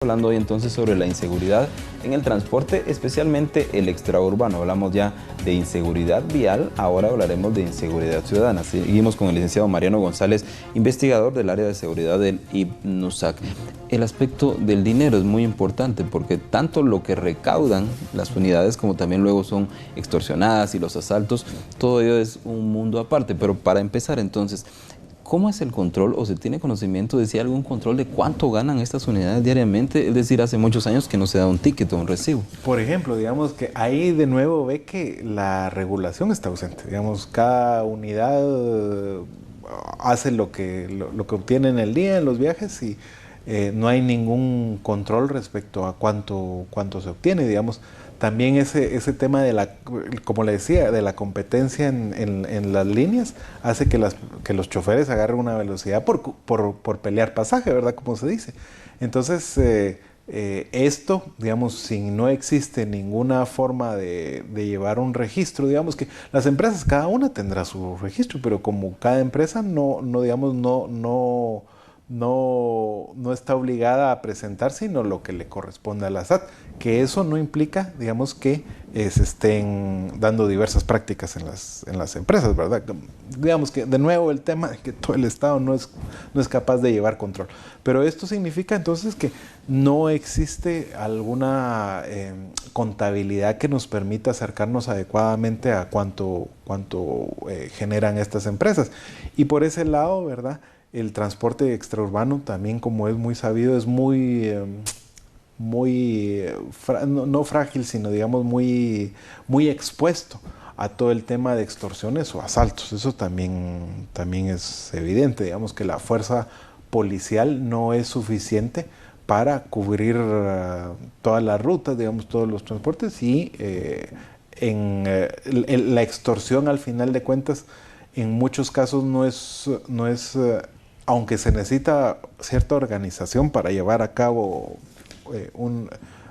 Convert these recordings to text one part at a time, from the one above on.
Hablando hoy entonces sobre la inseguridad en el transporte, especialmente el extraurbano. Hablamos ya de inseguridad vial, ahora hablaremos de inseguridad ciudadana. Seguimos con el licenciado Mariano González, investigador del área de seguridad del IPNUSAC. El aspecto del dinero es muy importante porque tanto lo que recaudan las unidades como también luego son extorsionadas y los asaltos, todo ello es un mundo aparte. Pero para empezar entonces, ¿cómo es el control o se tiene conocimiento de si hay algún control de cuánto ganan estas unidades diariamente? Es decir, hace muchos años que no se da un ticket o un recibo. Por ejemplo, digamos que ahí de nuevo ve que la regulación está ausente. Digamos, cada unidad hace lo que obtiene en el día, en los viajes, y no hay ningún control respecto a cuánto se obtiene, digamos. También ese tema de como le decía, de la competencia en las líneas hace que los choferes agarren una velocidad por pelear pasaje, ¿verdad? Como se dice. Entonces, esto, digamos, si no existe ninguna forma de llevar un registro, digamos que las empresas, cada una tendrá su registro, pero como cada empresa no está obligada a presentar sino lo que le corresponde a la SAT, que eso no implica, digamos, que se estén dando diversas prácticas en las empresas, ¿verdad? Digamos que de nuevo el tema de que todo el Estado no es capaz de llevar control. Pero esto significa entonces que no existe alguna contabilidad que nos permita acercarnos adecuadamente a cuánto generan estas empresas. Y por ese lado, ¿verdad?, el transporte extraurbano también, como es muy sabido, es no frágil, sino digamos muy expuesto a todo el tema de extorsiones o asaltos. Eso también es evidente. Digamos que la fuerza policial no es suficiente para cubrir todas las rutas, digamos, todos los transportes, y la extorsión, al final de cuentas, en muchos casos no es aunque se necesita cierta organización para llevar a cabo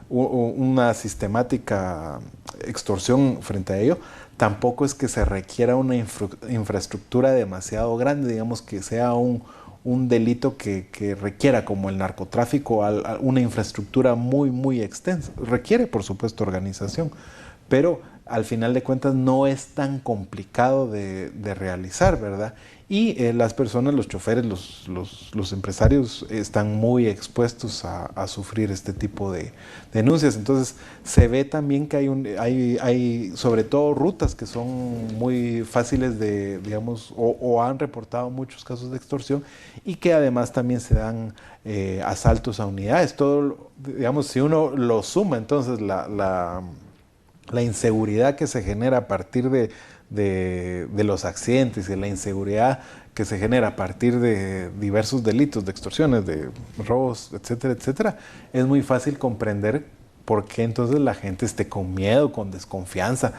una sistemática extorsión frente a ello, tampoco es que se requiera una infraestructura demasiado grande, digamos, que sea un delito que requiera, como el narcotráfico, una infraestructura muy extensa. Requiere, por supuesto, organización, pero al final de cuentas no es tan complicado de realizar, ¿verdad? Y las personas, los choferes, los empresarios están muy expuestos a sufrir este tipo de denuncias. Entonces se ve también que hay sobre todo rutas que son muy fáciles de, digamos, o han reportado muchos casos de extorsión, y que además también se dan asaltos a unidades. Todo, digamos, si uno lo suma, entonces la inseguridad que se genera a partir de los accidentes y la inseguridad que se genera a partir de diversos delitos, de extorsiones, de robos, etcétera, etcétera, es muy fácil comprender por qué entonces la gente esté con miedo, con desconfianza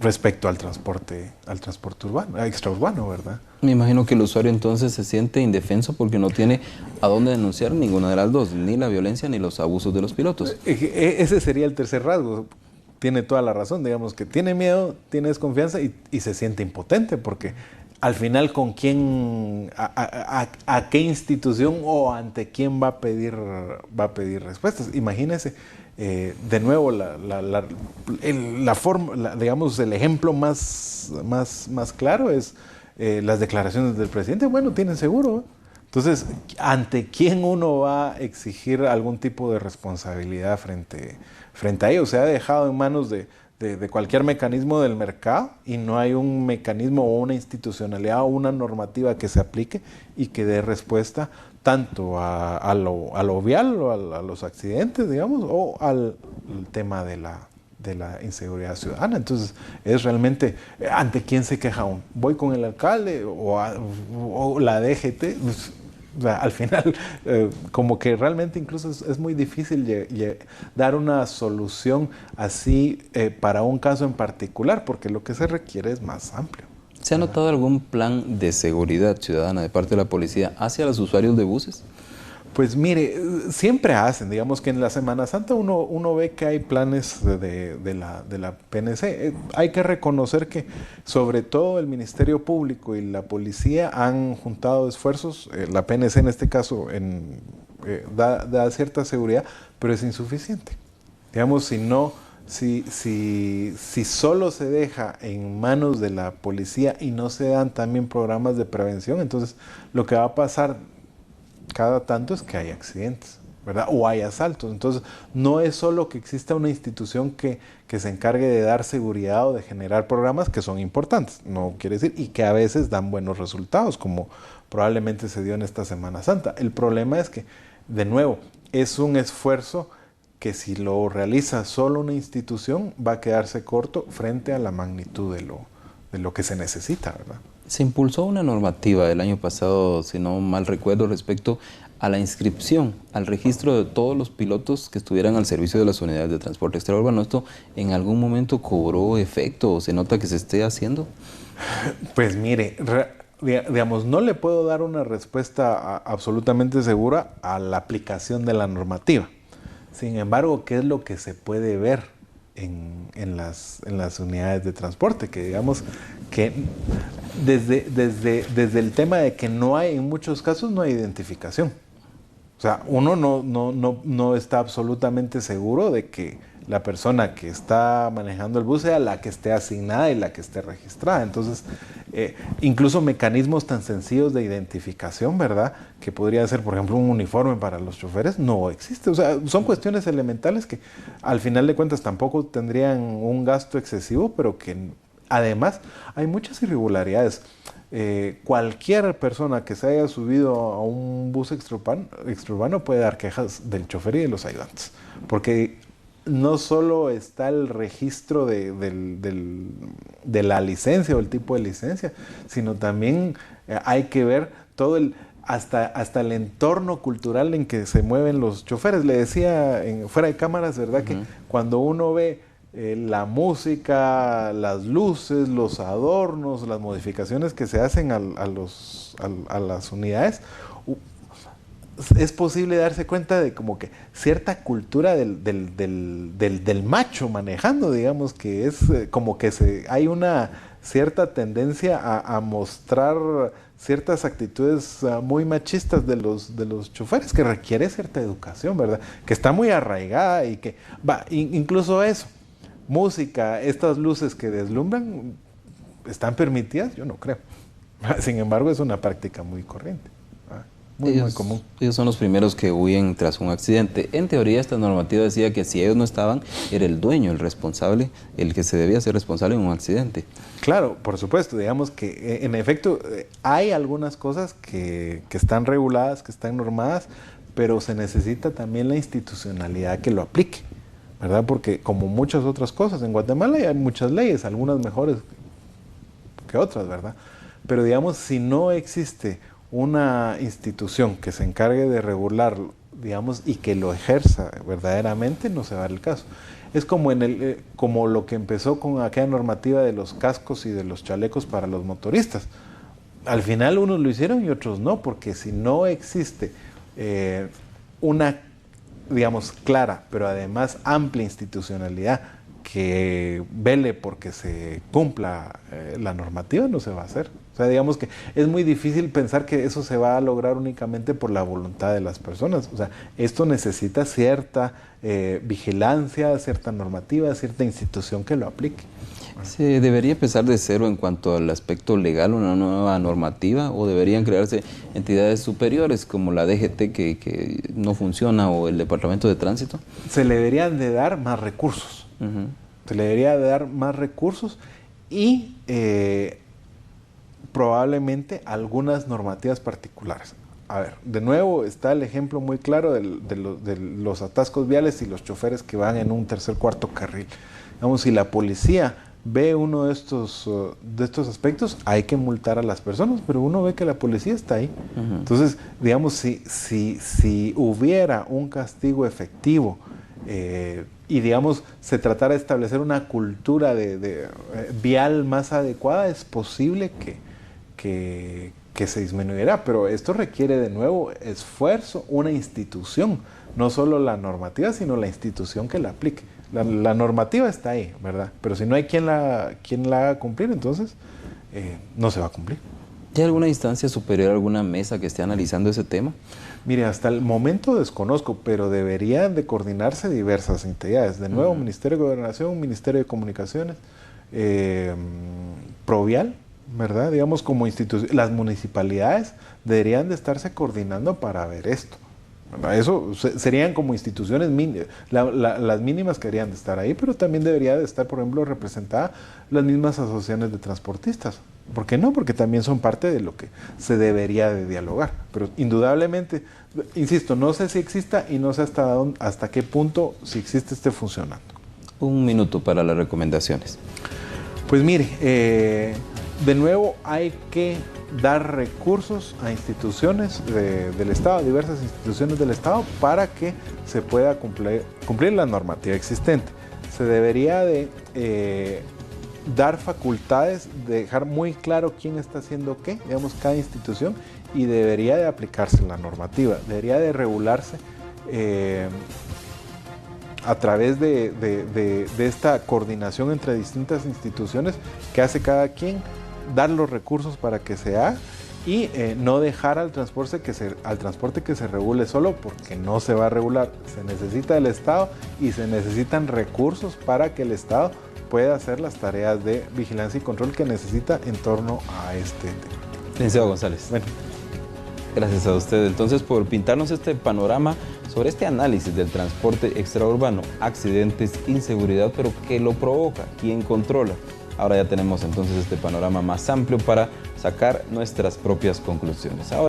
respecto al transporte urbano, extraurbano, ¿verdad? Me imagino que el usuario entonces se siente indefenso porque no tiene a dónde denunciar ninguna de las dos, ni la violencia ni los abusos de los pilotos. Ese sería el tercer rasgo. Tiene toda la razón, digamos, que tiene miedo, tiene desconfianza y se siente impotente, porque al final, ¿con quién, a qué institución o ante quién va a pedir respuestas? Imagínese, de nuevo, digamos, el ejemplo más claro es las declaraciones del presidente. Bueno, tienen seguro, ¿eh? Entonces, ¿ante quién uno va a exigir algún tipo de responsabilidad frente a ello? Se ha dejado en manos de cualquier mecanismo del mercado, y no hay un mecanismo o una institucionalidad o una normativa que se aplique y que dé respuesta tanto a lo vial o a los accidentes, digamos, o al tema de la inseguridad ciudadana. Entonces, es realmente, ¿ante quién se queja uno? ¿Voy con el alcalde o la DGT? O sea, al final, como que realmente incluso es muy difícil dar una solución así para un caso en particular, porque lo que se requiere es más amplio. ¿Se ha notado algún plan de seguridad ciudadana de parte de la policía hacia los usuarios de buses? Pues mire, siempre hacen, digamos que en la Semana Santa uno ve que hay planes de la PNC. Hay que reconocer que sobre todo el Ministerio Público y la policía han juntado esfuerzos, la PNC en este caso da cierta seguridad, pero es insuficiente. Digamos, si solo se deja en manos de la policía y no se dan también programas de prevención, entonces lo que va a pasar cada tanto es que hay accidentes, ¿verdad? O hay asaltos. Entonces, no es solo que exista una institución que se encargue de dar seguridad o de generar programas que son importantes, no quiere decir, y que a veces dan buenos resultados, como probablemente se dio en esta Semana Santa. El problema es que, de nuevo, es un esfuerzo que si lo realiza solo una institución va a quedarse corto frente a la magnitud de lo que se necesita, ¿verdad? Se impulsó una normativa el año pasado, si no mal recuerdo, respecto a la inscripción, al registro de todos los pilotos que estuvieran al servicio de las unidades de transporte extraurbano. ¿Esto en algún momento cobró efecto o se nota que se esté haciendo? Pues mire, digamos, no le puedo dar una respuesta absolutamente segura a la aplicación de la normativa. Sin embargo, ¿qué es lo que se puede ver en las unidades de transporte? Que digamos que desde el tema de que no hay, en muchos casos no hay identificación. O sea, uno no está absolutamente seguro de que la persona que está manejando el bus sea la que esté asignada y la que esté registrada. Entonces, incluso mecanismos tan sencillos de identificación, ¿verdad? Que podría ser, por ejemplo, un uniforme para los choferes, no existe. O sea, son cuestiones elementales que al final de cuentas tampoco tendrían un gasto excesivo, pero que además hay muchas irregularidades. Cualquier persona que se haya subido a un bus extraurbano puede dar quejas del chofer y de los ayudantes, porque no solo está el registro de la licencia o el tipo de licencia, sino también hay que ver todo hasta el entorno cultural en que se mueven los choferes. Le decía fuera de cámaras, ¿verdad? Que cuando uno ve la música, las luces, los adornos, las modificaciones que se hacen a las unidades, es posible darse cuenta de como que cierta cultura del macho manejando, digamos, que es como que hay una cierta tendencia a mostrar ciertas actitudes muy machistas de los choferes, que requiere cierta educación, ¿verdad? Que está muy arraigada y que incluso eso, música, estas luces que deslumbran, ¿están permitidas? Yo no creo. Sin embargo, es una práctica muy corriente. Muy común. Ellos son los primeros que huyen tras un accidente. En teoría, esta normativa decía que si ellos no estaban, era el dueño, el responsable, el que se debía ser responsable en un accidente. Claro, por supuesto. Digamos que, en efecto, hay algunas cosas que están reguladas, que están normadas, pero se necesita también la institucionalidad que lo aplique, ¿verdad? Porque como muchas otras cosas, en Guatemala hay muchas leyes, algunas mejores que otras, ¿verdad? Pero digamos, si no existe una institución que se encargue de regularlo, digamos, y que lo ejerza verdaderamente, no se va a dar el caso. Es como como lo que empezó con aquella normativa de los cascos y de los chalecos para los motoristas. Al final unos lo hicieron y otros no, porque si no existe una, digamos, clara, pero además amplia institucionalidad que vele porque se cumpla la normativa, no se va a hacer. O sea, digamos que es muy difícil pensar que eso se va a lograr únicamente por la voluntad de las personas. O sea, esto necesita cierta vigilancia, cierta normativa, cierta institución que lo aplique. ¿Se debería empezar de cero en cuanto al aspecto legal, una nueva normativa, o deberían crearse entidades superiores como la DGT que no funciona, o el Departamento de Tránsito? Se le deberían de dar más recursos. Se le debería de dar más recursos y probablemente algunas normativas particulares. A ver, de nuevo está el ejemplo muy claro de los atascos viales y los choferes que van en un tercer, cuarto carril. Digamos, si la policía ve uno de estos aspectos, hay que multar a las personas, pero uno ve que la policía está ahí. Entonces, digamos, si hubiera un castigo efectivo y, digamos, se tratara de establecer una cultura vial más adecuada, es posible que se disminuyera, pero esto requiere de nuevo esfuerzo, una institución, no solo la normativa, sino la institución que la aplique. La normativa está ahí, ¿verdad? Pero si no hay quien la haga cumplir, entonces no se va a cumplir. ¿Hay alguna instancia superior, alguna mesa que esté analizando ese tema? Mire, hasta el momento desconozco, pero deberían de coordinarse diversas entidades. De nuevo, Ministerio de Gobernación, Ministerio de Comunicaciones, Provial, ¿verdad? Digamos, como institución, las municipalidades deberían de estarse coordinando para ver esto. Eso serían como instituciones las mínimas que deberían de estar ahí, pero también debería de estar, por ejemplo, representada las mismas asociaciones de transportistas. ¿Por qué no? Porque también son parte de lo que se debería de dialogar. Pero indudablemente, insisto, no sé si exista y no sé hasta qué punto, si existe, esté funcionando. Un minuto para las recomendaciones. Pues mire, de nuevo hay que dar recursos a instituciones del Estado, a diversas instituciones del Estado, para que se pueda cumplir la normativa existente. Se debería de dar facultades, de dejar muy claro quién está haciendo qué, digamos, cada institución, y debería de aplicarse la normativa, debería de regularse a través de esta coordinación entre distintas instituciones que hace cada quien, dar los recursos para que se haga y no dejar al transporte que se regule solo, porque no se va a regular. Se necesita el Estado y se necesitan recursos para que el Estado pueda hacer las tareas de vigilancia y control que necesita en torno a este tema. Licenciado González. Bueno. Gracias a usted entonces por pintarnos este panorama sobre este análisis del transporte extraurbano, accidentes, inseguridad, pero ¿qué lo provoca? ¿Quién controla? Ahora ya tenemos entonces este panorama más amplio para sacar nuestras propias conclusiones. Ahora